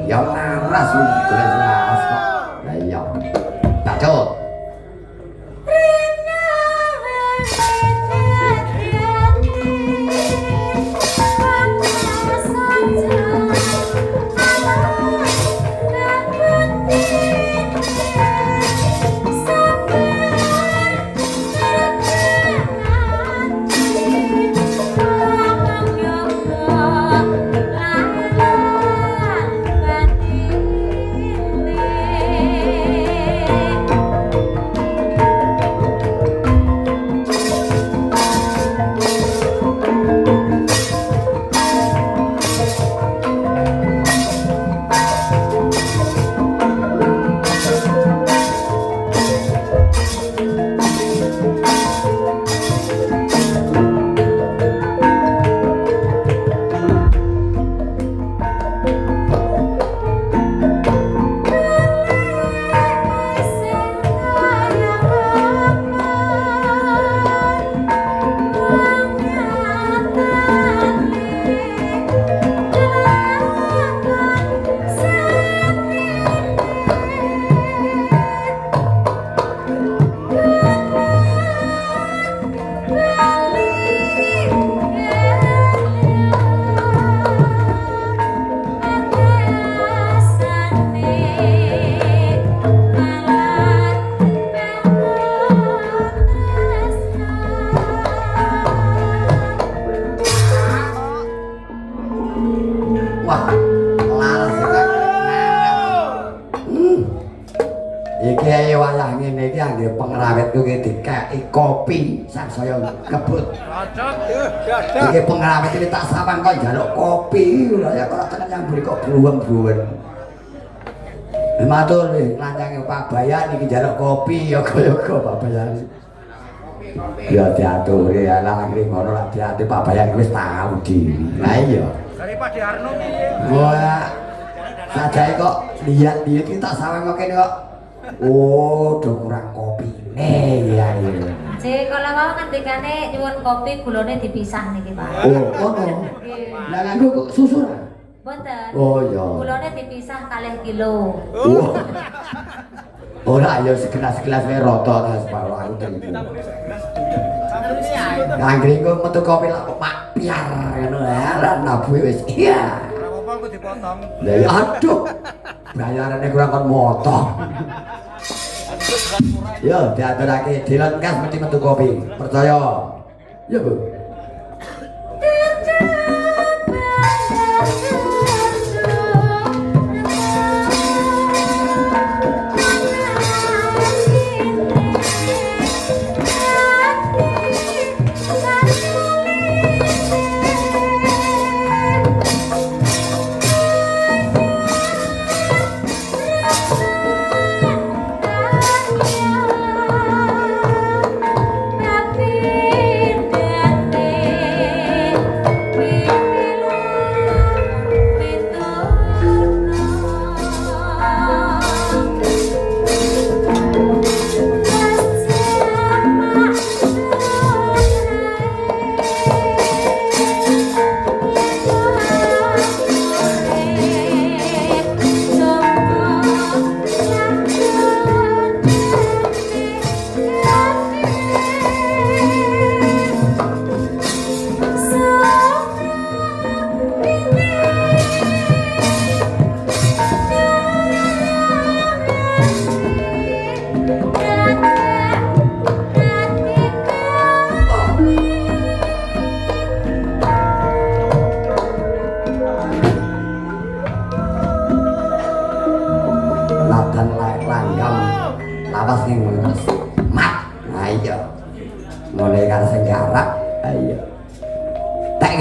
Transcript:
Ya laras golek selas kok. Lah iya. Tak cut. Kopi sak saya kebut. Iki pengrawit iki tak sawang kok njaluk kopi ya kok tekan nyamburi kok bruweng-bruwen. Matur lanjange Pak Bayan iki njaluk kopi ya kaya-kaya Pak Bayan. Ya diaturi ya lah iki ngono lah diati Pak Bayan wis tau dhewe. Lah iya. Dari Pak Diarno piye? Wah. Sajae kok lihat-lihat iki tak sawang kok kene kok. Oh, do kurang kopine ya iya. Cek kalau mau ngendikane nyuwun kopi gulane dipisah niki, Pak. Oh, ngono. Lah nganggo susu ra? Mboten. Oh iya. Gulane dipisah 0,5 kilo. Oh. Ora ya segelas-gelas wae rata ta separo aku terima. Nangkring kok metu kopi lak Pak Piar ngono ya, ra nabuhe wis iya. Ora apa-apa aku dipotong. Lah ya aduh. Bayarane kurang kon motong. Yo diaturake dilon kas mesti metu kopi. Percaya. Yo, Bu. Mulai kan sing garap ayo tak